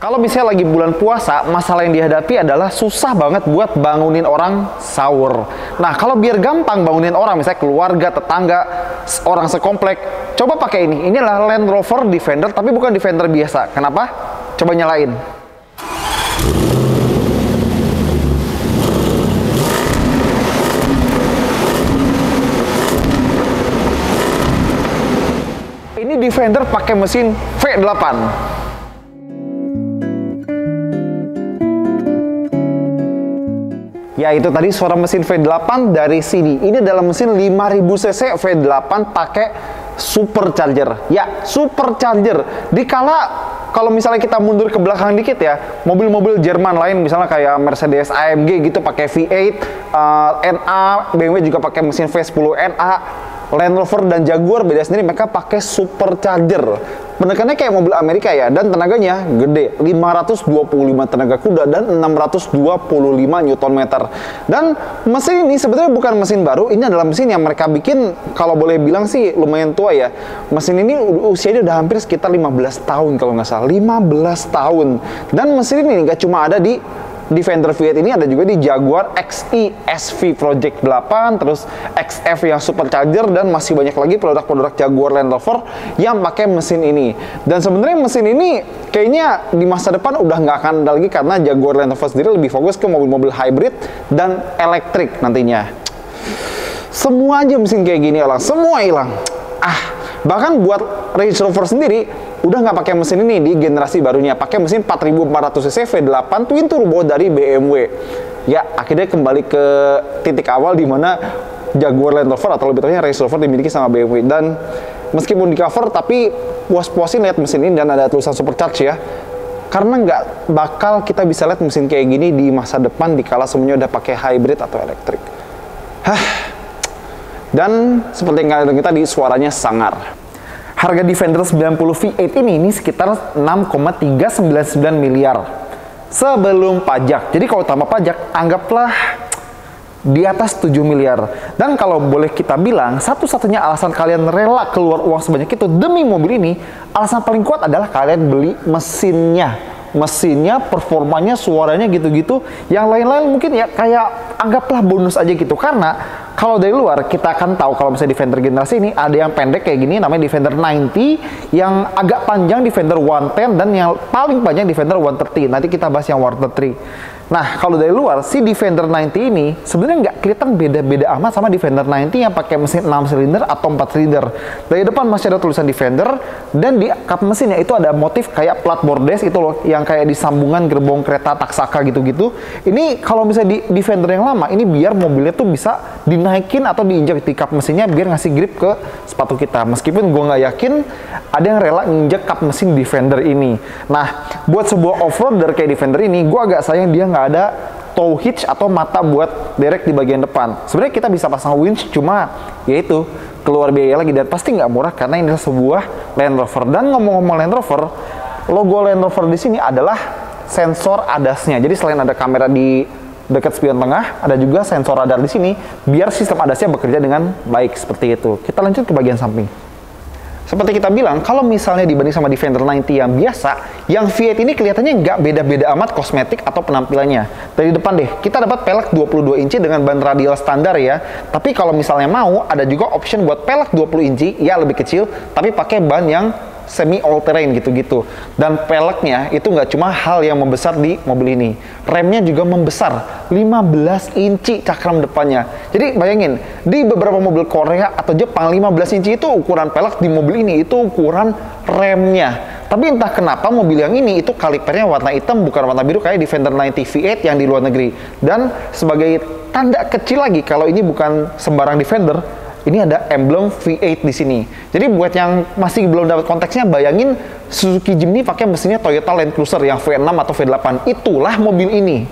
Kalau misalnya lagi bulan puasa, masalah yang dihadapi adalah susah banget buat bangunin orang sahur. Nah, kalau biar gampang bangunin orang, misalnya keluarga, tetangga, orang sekomplek, coba pakai ini. Ini adalah Land Rover Defender, tapi bukan Defender biasa. Kenapa? Coba nyalain. Ini Defender pakai mesin V8. Ya, itu tadi suara mesin V8 dari sini. Ini adalah mesin 5000 cc V8 pakai supercharger. Ya, supercharger. Dikala kalau misalnya kita mundur ke belakang dikit ya, mobil-mobil Jerman lain misalnya kayak Mercedes AMG gitu pakai V8, NA, BMW juga pakai mesin V10 NA, Land Rover dan Jaguar beda sendiri, mereka pakai supercharger. Penekannya kayak mobil Amerika ya, dan tenaganya gede, 525 tenaga kuda dan 625 Nm. Dan mesin ini sebenarnya bukan mesin baru, ini adalah mesin yang mereka bikin, kalau boleh bilang sih lumayan tua ya. Mesin ini usianya udah hampir sekitar 15 tahun kalau nggak salah, 15 tahun. Dan mesin ini nggak cuma ada di Defender V8, ini ada juga di Jaguar XE SV Project 8, terus XF yang supercharger, dan masih banyak lagi produk-produk Jaguar Land Rover yang pakai mesin ini. Dan sebenarnya mesin ini kayaknya di masa depan udah nggak akan ada lagi, karena Jaguar Land Rover sendiri lebih fokus ke mobil-mobil hybrid dan elektrik nantinya. Semua aja mesin kayak gini hilang, semua hilang. Bahkan buat Range Rover sendiri udah nggak pakai mesin ini di generasi barunya, pakai mesin 4400 cc V8 twin turbo dari BMW. Ya, akhirnya kembali ke titik awal di mana Jaguar Land Rover atau lebih tepatnya Range Rover dimiliki sama BMW. Dan meskipun di cover, tapi puas-puasin lihat mesin ini dan ada tulisan supercharge ya. Karena nggak bakal kita bisa lihat mesin kayak gini di masa depan dikala semuanya udah pakai hybrid atau elektrik. Dan seperti yang kalian dengar tadi, suaranya sangar. Harga Defender 90 V8 ini sekitar 6,399 miliar sebelum pajak. Jadi kalau tambah pajak, anggaplah di atas 7 miliar. Dan kalau boleh kita bilang, satu-satunya alasan kalian rela keluar uang sebanyak itu demi mobil ini, alasan paling kuat adalah kalian beli mesinnya. Mesinnya, performanya, suaranya gitu-gitu. Yang lain-lain mungkin ya kayak anggaplah bonus aja gitu. Karena kalau dari luar kita akan tahu kalau misalnya Defender generasi ini ada yang pendek kayak gini namanya Defender 90, yang agak panjang Defender 110, dan yang paling panjang Defender 130. Nanti kita bahas yang 130. Nah, kalau dari luar si Defender 90 ini sebenarnya nggak kelihatan beda-beda amat sama Defender 90 yang pakai mesin 6 silinder atau 4 silinder. Dari depan masih ada tulisan Defender, dan di kap mesinnya itu ada motif kayak plat bordes itu loh, yang kayak di sambungan gerbong kereta Taksaka gitu-gitu. Ini kalau misalnya di Defender yang lama, ini biar mobilnya tuh bisa dinaikin atau diinjak di kap mesinnya biar ngasih grip ke sepatu kita. Meskipun gue nggak yakin ada yang rela nginjek kap mesin Defender ini. Nah, buat sebuah off-roader kayak Defender ini, gue agak sayang dia nggak ada tow hitch atau mata buat derek di bagian depan. Sebenarnya kita bisa pasang winch, cuma yaitu keluar biaya lagi dan pasti nggak murah karena ini adalah sebuah Land Rover. Dan ngomong-ngomong Land Rover, logo Land Rover di sini adalah sensor ADAS-nya. Jadi selain ada kamera di dekat spion tengah, ada juga sensor radar di sini biar sistem ADAS-nya bekerja dengan baik seperti itu. Kita lanjut ke bagian samping. Seperti kita bilang, kalau misalnya dibanding sama Defender 90 yang biasa, yang V8 ini kelihatannya nggak beda-beda amat kosmetik atau penampilannya. Dari depan deh, kita dapat pelek 22 inci dengan ban radial standar ya. Tapi kalau misalnya mau, ada juga option buat pelek 20 inci, ya lebih kecil, tapi pakai ban yang semi all terrain gitu-gitu. Dan peleknya itu nggak cuma hal yang membesar di mobil ini, remnya juga membesar, 15 inci cakram depannya. Jadi bayangin, di beberapa mobil Korea atau Jepang 15 inci itu ukuran pelek, di mobil ini itu ukuran remnya. Tapi entah kenapa mobil yang ini itu kalipernya warna hitam bukan warna biru kayak Defender 90 V8 yang di luar negeri. Dan sebagai tanda kecil lagi kalau ini bukan sembarang Defender, ini ada emblem V8 di sini. Jadi buat yang masih belum dapat konteksnya, bayangin Suzuki Jimny pakai mesinnya Toyota Land Cruiser yang V6 atau V8. Itulah mobil ini.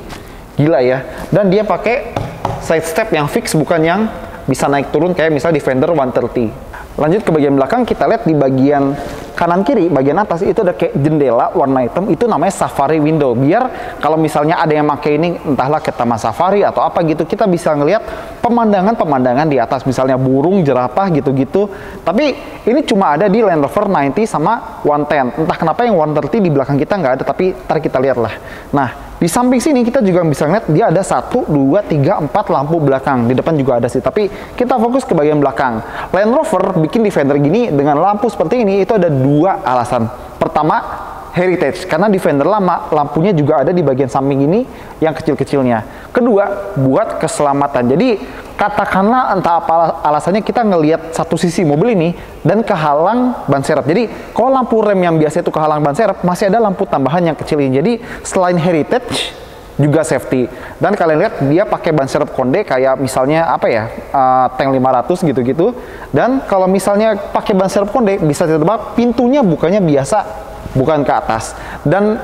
Gila ya. Dan dia pakai side step yang fix, bukan yang bisa naik turun kayak misalnya Defender 130. Lanjut ke bagian belakang, kita lihat di bagian kanan kiri bagian atas itu ada kayak jendela warna hitam, itu namanya safari window. Biar kalau misalnya ada yang pakai ini, entahlah ke taman safari atau apa gitu, kita bisa ngelihat pemandangan di atas, misalnya burung, jerapah gitu-gitu. Tapi ini cuma ada di Land Rover 90 sama 110. Entah kenapa yang 130 di belakang kita nggak ada, tapi ntar kita lihat lah. Nah, di samping sini kita juga bisa lihat dia ada 1, 2, 3, 4 lampu belakang. Di depan juga ada sih, tapi kita fokus ke bagian belakang. Land Rover bikin Defender gini dengan lampu seperti ini itu ada 2 alasan. Pertama, heritage, karena Defender lama lampunya juga ada di bagian samping ini yang kecil-kecilnya. Kedua, buat keselamatan. Jadi katakanlah entah apa alasannya kita ngelihat satu sisi mobil ini dan kehalang ban serep. Jadi kalau lampu rem yang biasa itu kehalang ban serep, masih ada lampu tambahan yang kecil ini. Jadi selain heritage juga safety. Dan kalian lihat dia pakai ban serep konde kayak misalnya apa ya, tank 500 gitu-gitu. Dan kalau misalnya pakai ban serep konde bisa ditebak pintunya bukanya biasa, bukan ke atas. Dan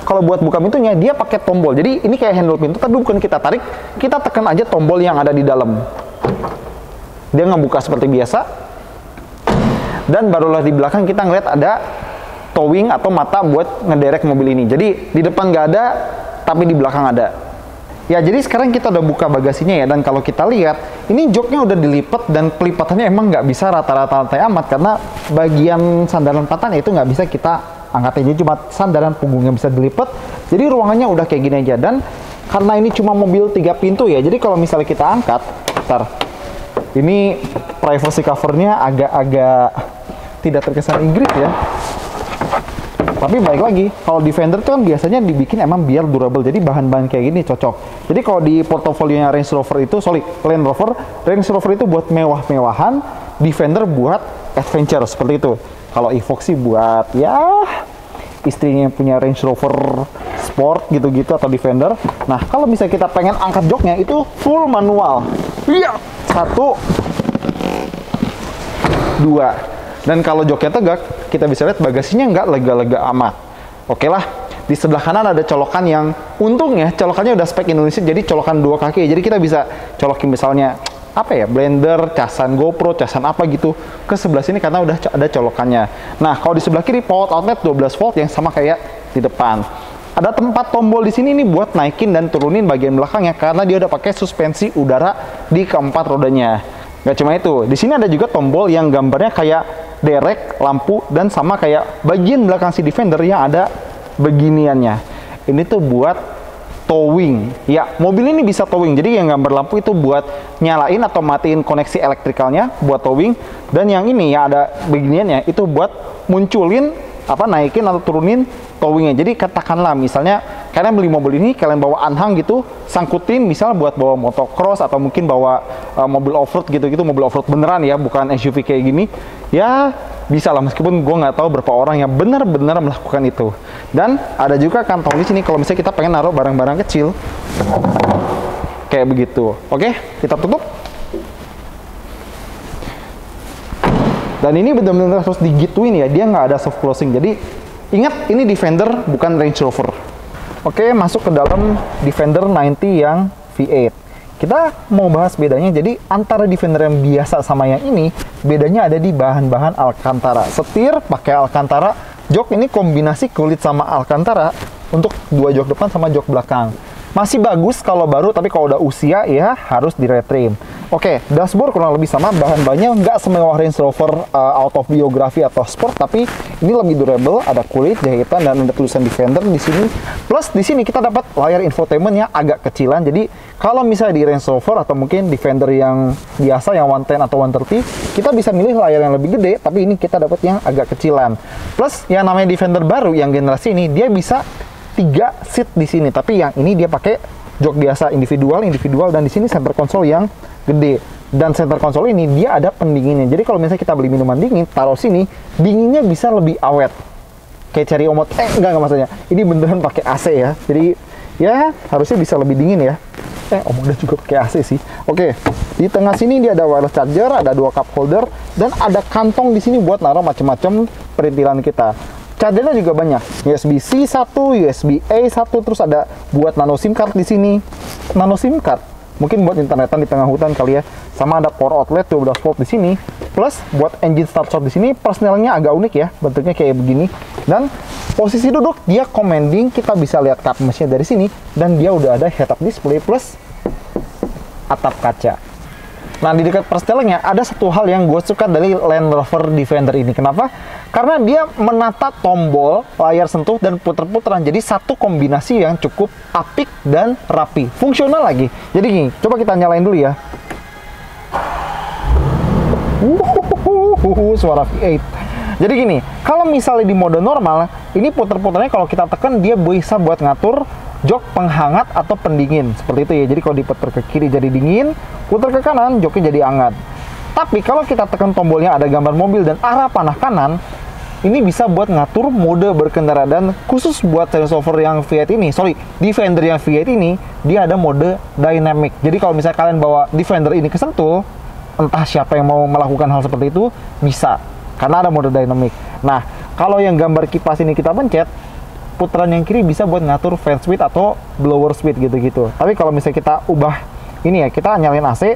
kalau buat buka pintunya dia pakai tombol. Jadi ini kayak handle pintu, tapi bukan kita tarik, kita tekan aja tombol yang ada di dalam. Dia ngebuka seperti biasa. Dan barulah di belakang kita ngeliat ada towing atau mata buat ngederek mobil ini. Jadi di depan nggak ada, tapi di belakang ada. Ya, jadi sekarang kita udah buka bagasinya ya, dan kalau kita lihat, ini joknya udah dilipat dan pelipatannya emang nggak bisa rata-rata amat, karena bagian sandaran patan itu nggak bisa kita angkat aja, cuma sandaran punggungnya bisa dilipat. Jadi ruangannya udah kayak gini aja, dan karena ini cuma mobil 3 pintu ya, jadi kalau misalnya kita angkat, bentar, ini privacy covernya agak-agak tidak terkesan Inggris ya. Tapi baik lagi, kalau Defender itu kan biasanya dibikin emang biar durable, jadi bahan-bahan kayak gini cocok. Jadi kalau di portofolionya Range Rover itu, Land Rover, Range Rover itu buat mewah-mewahan, Defender buat adventure seperti itu. Kalau Evoque sih buat ya istrinya punya Range Rover Sport gitu-gitu atau Defender. Nah, kalau misalnya kita pengen angkat joknya itu full manual. Iya, 1, 2. Dan kalau joknya tegak, kita bisa lihat bagasinya nggak lega-lega amat. Oke lah, di sebelah kanan ada colokan yang untungnya colokannya udah spek Indonesia, jadi colokan 2 kaki. Jadi kita bisa colokin misalnya apa ya, blender, casan GoPro, casan apa gitu ke sebelah sini karena udah ada colokannya. Nah, kalau di sebelah kiri power outlet 12 volt yang sama kayak di depan. Ada tempat tombol di sini nih buat naikin dan turunin bagian belakangnya karena dia udah pakai suspensi udara di keempat rodanya. Gak cuma itu, di sini ada juga tombol yang gambarnya kayak derek, lampu, dan sama kayak bagian belakang si Defender yang ada beginiannya. Ini tuh buat towing. Ya, mobil ini bisa towing. Jadi yang gambar lampu itu buat nyalain atau matiin koneksi elektrikalnya buat towing. Dan yang ini yang ada beginiannya itu buat munculin apa, naikin atau turunin towingnya. Jadi katakanlah misalnya kalian beli mobil ini, kalian bawa anhang gitu, sangkutin misalnya buat bawa motocross atau mungkin bawa mobil off-road gitu-gitu, mobil off-road beneran ya, bukan SUV kayak gini. Ya bisa lah, meskipun gue nggak tahu berapa orang yang benar-benar melakukan itu. Dan ada juga kantong di sini kalau misalnya kita pengen naruh barang-barang kecil kayak begitu. Oke, kita tutup. Dan ini benar-benar harus digituin ya, dia nggak ada soft closing. Jadi ingat, ini Defender bukan Range Rover. Oke, masuk ke dalam Defender 90 yang V8. Kita mau bahas bedanya. Jadi antara Defender yang biasa sama yang ini, bedanya ada di bahan-bahan Alcantara. Setir pakai Alcantara, jok ini kombinasi kulit sama Alcantara untuk 2 jok depan sama jok belakang. Masih bagus kalau baru, tapi kalau udah usia ya harus di-retrim. Oke, dashboard kurang lebih sama, bahan-bahannya nggak semewah Range Rover out of biography atau sport, tapi ini lebih durable, ada kulit, jahitan, dan ada tulisan Defender di sini. Plus di sini kita dapat layar infotainment yang agak kecilan, jadi kalau misalnya di Range Rover atau mungkin Defender yang biasa, yang 110 atau 130, kita bisa milih layar yang lebih gede, tapi ini kita dapat yang agak kecilan. Plus yang namanya Defender baru yang generasi ini, dia bisa 3 seat di sini, tapi yang ini dia pakai jok biasa individual, dan di sini center console yang gede. Dan center console ini dia ada pendinginnya. Jadi kalau misalnya kita beli minuman dingin, taruh sini, dinginnya bisa lebih awet. Kayak Cherry Omote. Enggak maksudnya. Ini beneran pakai AC ya. Jadi ya harusnya bisa lebih dingin ya. Omote juga pakai AC sih. Oke. Di tengah sini dia ada wireless charger, ada 2 cup holder, dan ada kantong di sini buat naruh macam-macam perintilan kita. Chargernya juga banyak, USB-C 1, USB-A 1, terus ada buat nano SIM card di sini. Nano SIM card mungkin buat internetan di tengah hutan kali ya. Sama ada power outlet 12 volt di sini, plus buat engine start stop di sini. Persnelnya agak unik ya, bentuknya kayak begini. Dan posisi duduk dia commanding, kita bisa lihat kap mesinnya dari sini, dan dia udah ada head up display plus atap kaca. Nah, di dekat perstelnya ada satu hal yang gue suka dari Land Rover Defender ini. Kenapa? Karena dia menata tombol, layar sentuh, dan puter-puteran. Jadi satu kombinasi yang cukup apik dan rapi. Fungsional lagi. Jadi gini, coba kita nyalain dulu ya. Suara V8. Jadi gini, kalau misalnya di mode normal, ini puter-puternya kalau kita tekan, dia bisa buat ngatur jok penghangat atau pendingin, seperti itu ya. Jadi kalau diputar ke kiri jadi dingin, putar ke kanan joknya jadi hangat. Tapi kalau kita tekan tombolnya ada gambar mobil dan arah panah kanan, ini bisa buat ngatur mode berkendara. Dan khusus buat Range Rover yang V8 ini, Defender yang V8 ini, dia ada mode dynamic. Jadi kalau misalnya kalian bawa Defender ini kesentul, entah siapa yang mau melakukan hal seperti itu, bisa, karena ada mode dynamic. Nah, kalau yang gambar kipas ini kita pencet, putaran yang kiri bisa buat ngatur fan speed atau blower speed gitu-gitu. Tapi kalau misalnya kita ubah ini ya, kita nyalain AC,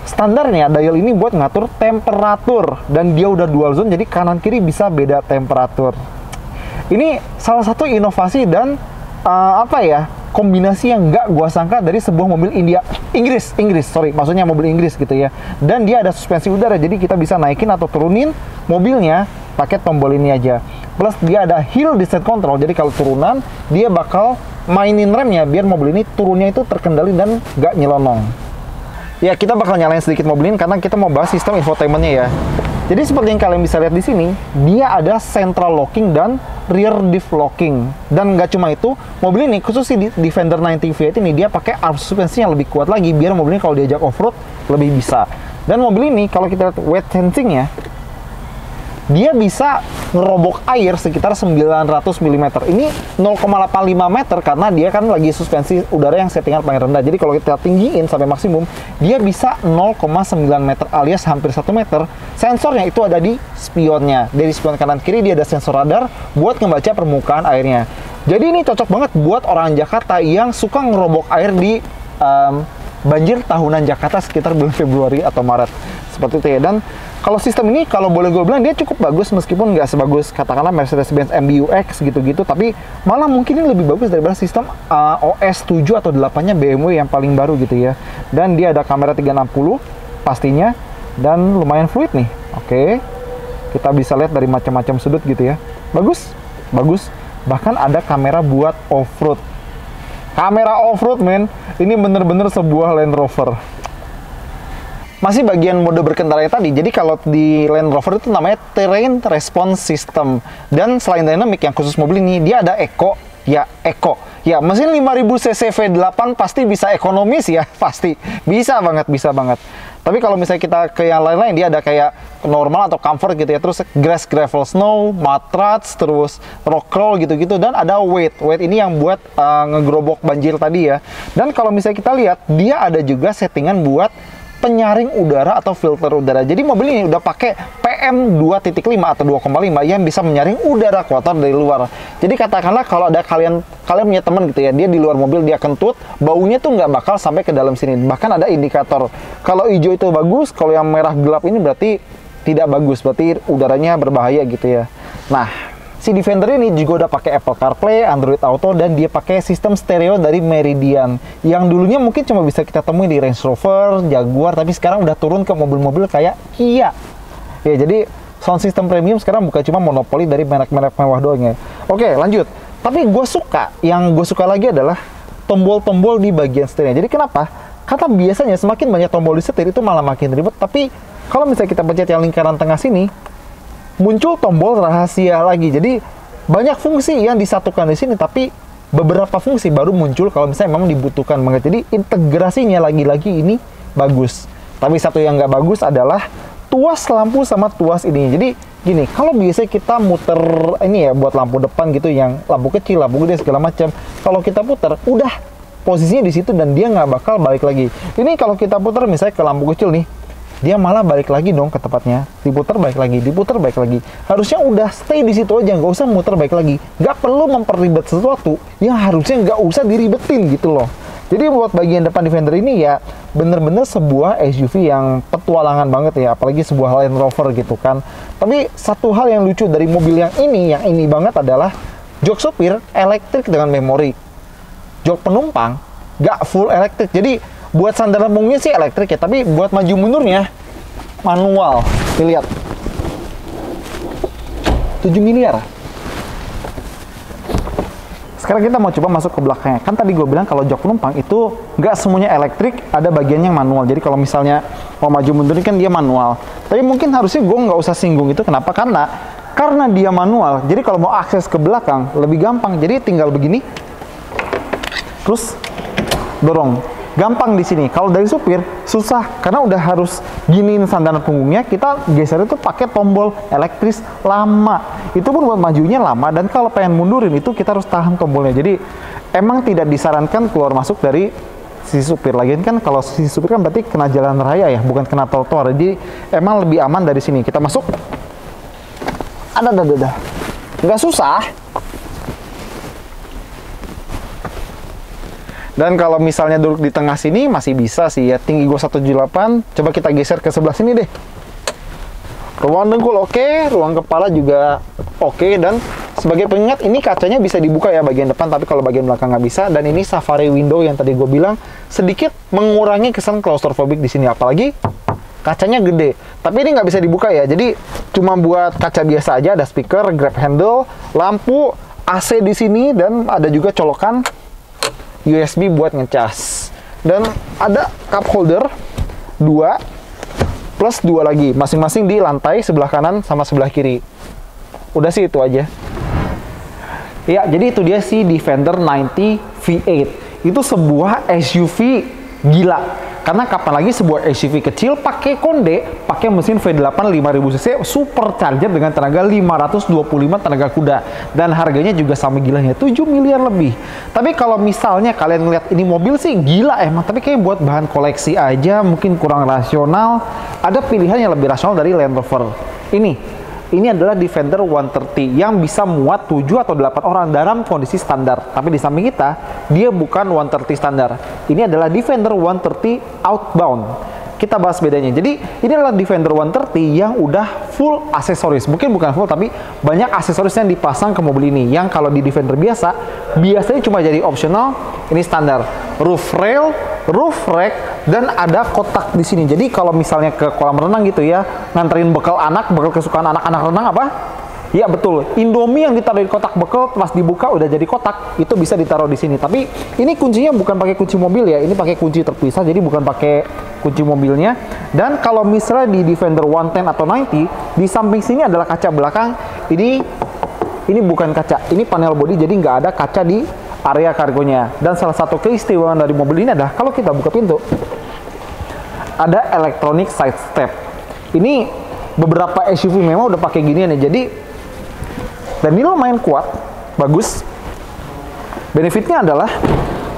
standarnya dial ini buat ngatur temperatur, dan dia udah dual zone, jadi kanan kiri bisa beda temperatur. Ini salah satu inovasi dan kombinasi yang nggak gua sangka dari sebuah mobil Inggris, maksudnya mobil Inggris gitu ya. Dan dia ada suspensi udara, jadi kita bisa naikin atau turunin mobilnya pakai tombol ini aja. Plus dia ada hill descent control, jadi kalau turunan dia bakal mainin remnya biar mobil ini turunnya itu terkendali dan nggak nyelonong. Ya, kita bakal nyalain sedikit mobil ini karena kita mau bahas sistem infotainmentnya ya. Jadi seperti yang kalian bisa lihat di sini, dia ada central locking dan rear diff locking. Dan nggak cuma itu, mobil ini khusus di Defender 90 V8 ini dia pakai arm suspensi yang lebih kuat lagi biar mobil ini kalau diajak off-road lebih bisa. Dan mobil ini kalau kita lihat wet sensing-nya, dia bisa ngerobok air sekitar 900 mm. Ini 0,85 meter karena dia kan lagi suspensi udara yang settingan paling rendah. Jadi kalau kita tinggiin sampai maksimum, dia bisa 0,9 meter alias hampir 1 meter. Sensornya itu ada di spionnya. Dari spion kanan kiri dia ada sensor radar buat ngebaca permukaan airnya. Jadi ini cocok banget buat orang Jakarta yang suka ngerobok air di banjir tahunan Jakarta sekitar bulan Februari atau Maret. Seperti itu ya. Dan kalau sistem ini, kalau boleh gue bilang, dia cukup bagus meskipun nggak sebagus katakanlah Mercedes-Benz MBUX gitu-gitu, tapi malah mungkin ini lebih bagus daripada sistem OS 7 atau 8-nya BMW yang paling baru gitu ya. Dan dia ada kamera 360 pastinya, dan lumayan fluid nih. Oke, kita bisa lihat dari macam-macam sudut gitu ya. Bagus, bagus. Bahkan ada kamera buat off-road. Kamera off-road, men. Ini bener-bener sebuah Land Rover. Masih bagian mode berkendaranya tadi, jadi kalau di Land Rover itu namanya Terrain Response System. Dan selain dynamic yang khusus mobil ini, dia ada Eco. Ya, Eco. Ya, mesin 5000 cc V8 pasti bisa ekonomis ya, pasti. Bisa banget, bisa banget. Tapi kalau misalnya kita ke yang lain-lain, dia ada kayak normal atau comfort gitu ya. Terus grass, gravel, snow, mud ruts, terus rock crawl gitu-gitu. Dan ada weight. Weight ini yang buat ngegerobok banjir tadi ya. Dan kalau misalnya kita lihat, dia ada juga settingan buat penyaring udara atau filter udara. Jadi mobil ini udah pakai PM2.5 atau 2,5 yang bisa menyaring udara kotor dari luar. Jadi katakanlah kalau ada kalian punya teman gitu ya, dia di luar mobil dia kentut, baunya tuh nggak bakal sampai ke dalam sini. Bahkan ada indikator. Kalau hijau itu bagus, kalau yang merah gelap ini berarti tidak bagus, berarti udaranya berbahaya gitu ya. Nah, si Defender ini juga udah pakai Apple CarPlay, Android Auto, dan dia pakai sistem stereo dari Meridian. Yang dulunya mungkin cuma bisa kita temui di Range Rover, Jaguar, tapi sekarang udah turun ke mobil-mobil kayak Kia. Ya, jadi sound system premium sekarang bukan cuma monopoli dari merek-merek mewah doang ya. Oke, lanjut. Tapi yang gue suka lagi adalah tombol-tombol di bagian setirnya. Jadi kenapa? Karena biasanya semakin banyak tombol di setir itu malah makin ribet. Tapi kalau misalnya kita pencet yang lingkaran tengah sini, muncul tombol rahasia lagi. Jadi banyak fungsi yang disatukan di sini, tapi beberapa fungsi baru muncul kalau misalnya memang dibutuhkan banget. Jadi integrasinya lagi-lagi ini bagus. Tapi satu yang nggak bagus adalah tuas lampu sama tuas ini. Jadi gini, kalau biasanya kita muter ini ya buat lampu depan gitu, yang lampu kecil, lampu gede segala macam. Kalau kita puter, udah posisinya di situ dan dia nggak bakal balik lagi. Ini kalau kita puter misalnya ke lampu kecil nih, dia malah balik lagi dong ke tempatnya, diputar balik lagi, diputar balik lagi. Harusnya udah stay di situ aja, nggak usah muter balik lagi. Nggak perlu memperribet sesuatu yang harusnya nggak usah diribetin gitu loh. Jadi buat bagian depan Defender ini ya bener-bener sebuah SUV yang petualangan banget ya, apalagi sebuah Land Rover gitu kan. Tapi satu hal yang lucu dari mobil yang ini banget adalah jok supir elektrik dengan memori. Jok penumpang gak full elektrik. Jadi buat sandaran punggungnya sih elektrik ya, tapi buat maju mundurnya manual. Lihat 7 miliar. Sekarang kita mau coba masuk ke belakangnya. Kan tadi gue bilang kalau jok penumpang itu nggak semuanya elektrik, ada bagiannya yang manual. Jadi kalau misalnya mau maju mundur kan dia manual. Tapi mungkin harusnya gue nggak usah singgung itu. Kenapa? Karena dia manual. Jadi kalau mau akses ke belakang lebih gampang. Jadi tinggal begini, terus dorong. Gampang di sini. Kalau dari supir susah karena udah harus giniin sandaran punggungnya. Kita geser itu pakai tombol elektris lama. Itu pun buat majunya lama, dan kalau pengen mundurin itu kita harus tahan tombolnya. Jadi emang tidak disarankan keluar masuk dari sisi supir. Lagian kan kalau sisi supir kan berarti kena jalan raya ya, bukan kena trotoar. Jadi emang lebih aman dari sini. Kita masuk. Ada. Nggak susah. Dan kalau misalnya duduk di tengah sini masih bisa sih ya. Tinggi gue 178. Coba kita geser ke sebelah sini deh. Ruang dengkul oke, ruang kepala juga oke. Dan sebagai pengingat ini kacanya bisa dibuka ya bagian depan, tapi kalau bagian belakang nggak bisa. Dan ini safari window yang tadi gue bilang sedikit mengurangi kesan claustrophobic di sini, apalagi kacanya gede. Tapi ini nggak bisa dibuka ya, jadi cuma buat kaca biasa aja. Ada speaker, grab handle, lampu, AC di sini, dan ada juga colokan USB buat ngecas. Dan ada cup holder 2 plus 2 lagi, masing-masing di lantai sebelah kanan sama sebelah kiri. Udah sih itu aja. Ya, jadi itu dia si Defender 90 V8. Itu sebuah SUV gila. Karena kapan lagi sebuah SUV kecil pakai konde, pakai mesin V8 5000 cc supercharger dengan tenaga 525 tenaga kuda, dan harganya juga sama gilanya 7 miliar lebih. Tapi kalau misalnya kalian ngeliat ini mobil sih gila emang, tapi kayak buat bahan koleksi aja mungkin kurang rasional. Ada pilihan yang lebih rasional dari Land Rover. Ini adalah Defender 130 yang bisa muat 7 atau 8 orang dalam kondisi standar. Tapi di samping kita, dia bukan 130 standar. Ini adalah Defender 130 outbound. Kita bahas bedanya. Jadi, ini adalah Defender 130 yang udah full aksesoris. Mungkin bukan full, tapi banyak aksesoris yang dipasang ke mobil ini. Yang kalau di Defender biasanya cuma jadi optional, ini standar. Roof rail, roof rack, dan ada kotak di sini. Jadi kalau misalnya ke kolam renang gitu ya, nganterin bekal kesukaan anak-anak renang apa? Ya betul, Indomie yang ditaruh di kotak bekal pas dibuka udah jadi kotak, itu bisa ditaruh di sini. Tapi ini kuncinya bukan pakai kunci mobil ya, ini pakai kunci terpisah, jadi bukan pakai kunci mobilnya. Dan kalau misalnya di Defender 110 atau 90, di samping sini adalah kaca belakang. Ini bukan kaca, ini panel body, jadi nggak ada kaca di area kargonya. Dan salah satu keistimewaan dari mobil ini adalah kalau kita buka pintu, ada electronic side step. Ini beberapa SUV memang udah pakai ginian ya. Jadi dan ini lumayan kuat, bagus. Benefitnya adalah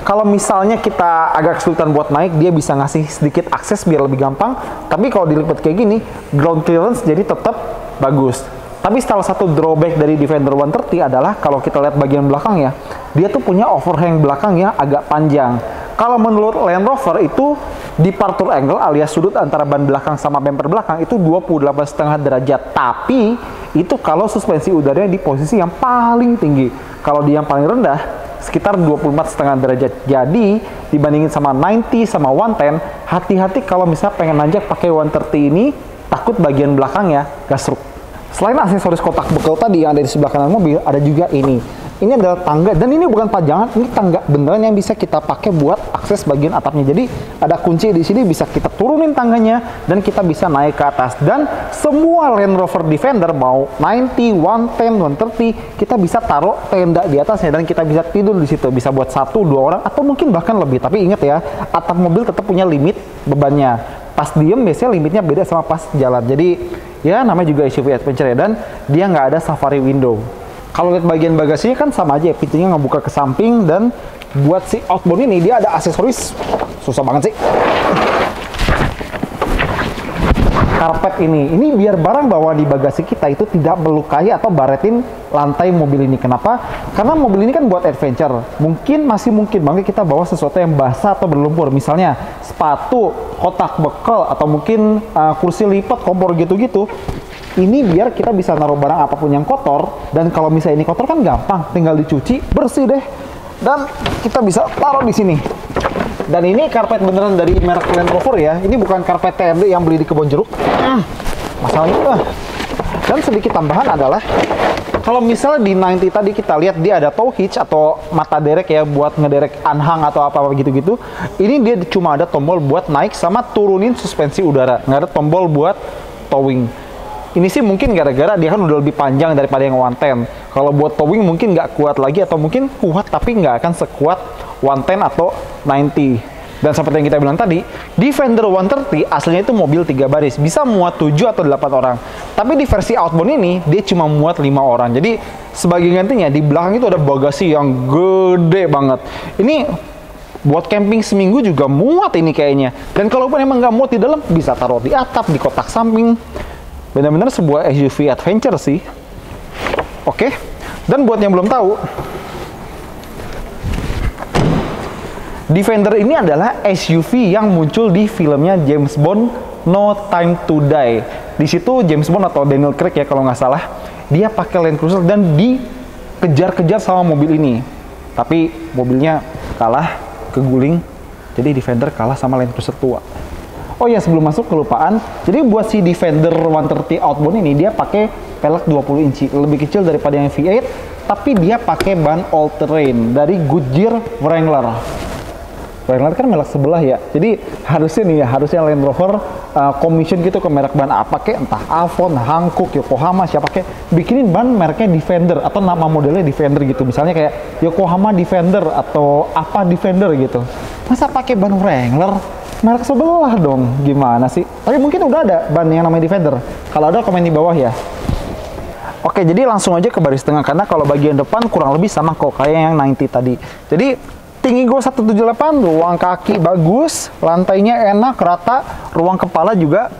kalau misalnya kita agak kesulitan buat naik, dia bisa ngasih sedikit akses biar lebih gampang. Tapi kalau dilipat kayak gini, ground clearance jadi tetap bagus. Tapi salah satu drawback dari Defender 130 adalah kalau kita lihat bagian belakangnya, dia tuh punya overhang belakang yang agak panjang. Kalau menurut Land Rover itu departure angle alias sudut antara ban belakang sama bumper belakang itu 28,5 derajat. Tapi itu kalau suspensi udaranya di posisi yang paling tinggi. Kalau di yang paling rendah sekitar 24,5 derajat. Jadi dibandingin sama 90 sama 110, hati-hati kalau misalnya pengen nanjak pakai 130 ini, takut bagian belakangnya gasruk. Selain aksesoris kotak bekal tadi yang ada di sebelah kanan mobil, ada juga ini. Ini adalah tangga, dan ini bukan pajangan, ini tangga beneran yang bisa kita pakai buat akses bagian atapnya. Jadi ada kunci di sini, bisa kita turunin tangganya dan kita bisa naik ke atas. Dan semua Land Rover Defender mau 90, 110, 130, kita bisa taruh tenda di atasnya dan kita bisa tidur di situ. Bisa buat 1-2 orang atau mungkin bahkan lebih. Tapi ingat ya, atap mobil tetap punya limit bebannya. Pas diem biasanya limitnya beda sama pas jalan. Jadi ya namanya juga SUV adventure ya, dan dia nggak ada safari window. Kalau lihat bagian bagasinya kan sama aja, pintunya ngebuka ke samping. Dan buat si outbound ini dia ada aksesoris, susah banget sih. karpet ini biar barang bawaan di bagasi kita itu tidak melukai atau baretin lantai mobil ini. Kenapa? Karena mobil ini kan buat adventure. Masih mungkin banget kita bawa sesuatu yang basah atau berlumpur. Misalnya sepatu, kotak bekal, atau mungkin kursi lipat, kompor gitu-gitu. Ini biar kita bisa naruh barang apapun yang kotor. Dan kalau misalnya ini kotor kan gampang, tinggal dicuci, bersih deh. Dan kita bisa taruh di sini. Dan ini karpet beneran dari merek Land Rover ya. Ini bukan karpet TRD yang beli di kebun jeruk. Masalahnya dan sedikit tambahan adalah kalau misalnya di 90 tadi kita lihat dia ada tow hitch atau mata derek ya buat ngederek anhang atau apa-apa gitu-gitu. Ini dia cuma ada tombol buat naik sama turunin suspensi udara. Nggak ada tombol buat towing. Ini sih mungkin gara-gara dia kan udah lebih panjang daripada yang 110. Kalau buat towing mungkin nggak kuat lagi atau mungkin kuat tapi nggak akan sekuat 110 atau 90. Dan seperti yang kita bilang tadi, Defender 130 aslinya itu mobil 3 baris, bisa muat 7 atau 8 orang. Tapi di versi outbound ini dia cuma muat 5 orang. Jadi sebagai gantinya di belakang itu ada bagasi yang gede banget. Ini buat camping seminggu juga muat ini kayaknya. Dan kalaupun emang nggak muat di dalam, bisa taruh di atap, di kotak samping. Benar-benar sebuah SUV adventure sih. Oke. Dan buat yang belum tahu, Defender ini adalah SUV yang muncul di filmnya James Bond No Time to Die. Di situ James Bond atau Daniel Craig ya kalau nggak salah, dia pakai Land Cruiser dan dikejar-kejar sama mobil ini. Tapi mobilnya kalah, keguling. Jadi Defender kalah sama Land Cruiser tua. Oh ya, sebelum masuk kelupaan, jadi buat si Defender 130 Outbound ini dia pakai pelek 20 inci, lebih kecil daripada yang V8, tapi dia pakai ban all terrain dari Goodyear Wrangler. Wrangler kan merek sebelah ya, jadi harusnya Land Rover commission gitu ke merek ban apa kek, entah Avon, Hankook, Yokohama, siapa kek, bikinin ban mereknya Defender atau nama modelnya Defender gitu, misalnya kayak Yokohama Defender atau apa Defender gitu. Masa pakai ban Wrangler? Merek sebelah dong, gimana sih? Tapi mungkin udah ada ban yang namanya Defender. Kalau ada komen di bawah ya. Oke, jadi langsung aja ke baris tengah karena kalau bagian depan kurang lebih sama kok kayak yang 90 tadi. Jadi tinggi gue 178, ruang kaki bagus, lantainya enak, rata, ruang kepala juga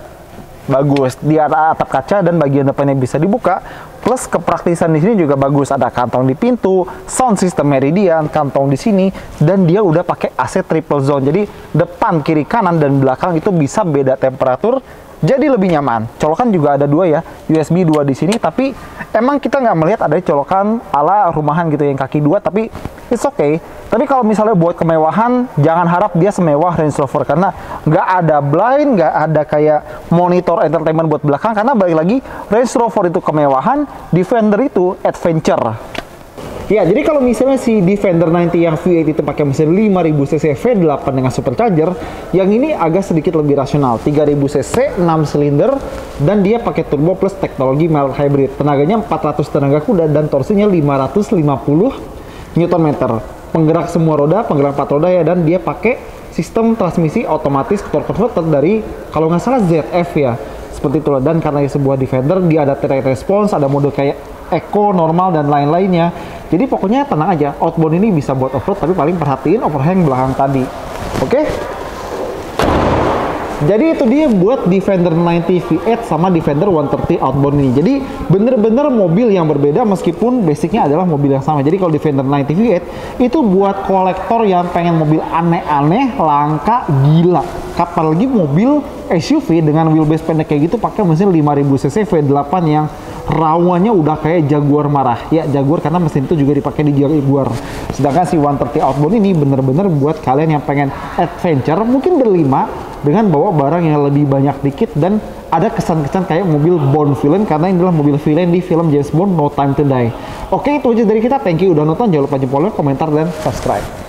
bagus. Di atap kaca dan bagian depannya bisa dibuka. Plus kepraktisan di sini juga bagus, ada kantong di pintu, sound system Meridian, kantong di sini, dan dia udah pakai AC triple zone. Jadi depan, kiri, kanan dan belakang itu bisa beda temperatur. Jadi lebih nyaman. Colokan juga ada 2 ya, USB 2 di sini, tapi emang kita nggak melihat ada colokan ala rumahan gitu yang kaki 2, tapi it's okay. Tapi kalau misalnya buat kemewahan, jangan harap dia semewah Range Rover karena nggak ada blind, nggak ada kayak monitor entertainment buat belakang, karena balik lagi Range Rover itu kemewahan, Defender itu adventure. Ya, jadi kalau misalnya si Defender 90 yang V8 itu pakai mesin 5000 cc V8 dengan supercharger, yang ini agak sedikit lebih rasional, 3000 cc 6 silinder dan dia pakai turbo plus teknologi mild hybrid. Tenaganya 400 tenaga kuda dan torsinya 550 Nm. Penggerak semua roda, penggerak 4 roda ya, dan dia pakai sistem transmisi otomatis torque converter dari kalau nggak salah ZF ya. Seperti itu loh. Dan karena sebuah Defender dia ada track response, ada mode kayak eco, normal dan lain-lainnya. Jadi pokoknya tenang aja, outbound ini bisa buat off-road, tapi paling perhatiin overhang belakang tadi. Oke? Jadi itu dia buat Defender 90 V8 sama Defender 130 Outbound ini. Jadi bener-bener mobil yang berbeda meskipun basicnya adalah mobil yang sama. Jadi kalau Defender 90 V8 itu buat kolektor yang pengen mobil aneh-aneh, langka, gila. Apalagi mobil SUV dengan wheelbase pendek kayak gitu pakai mesin 5000 cc V8 yang rawannya udah kayak Jaguar marah. Ya, Jaguar karena mesin itu juga dipakai di Jaguar. Sedangkan si 130 Outbound ini bener-bener buat kalian yang pengen adventure, mungkin berlima dengan bawa barang yang lebih banyak dikit dan ada kesan-kesan kayak mobil Bond villain karena ini adalah mobil villain di film James Bond No Time to Die. Oke, itu aja dari kita. Thank you udah nonton. Jangan lupa jempol, komentar, dan subscribe.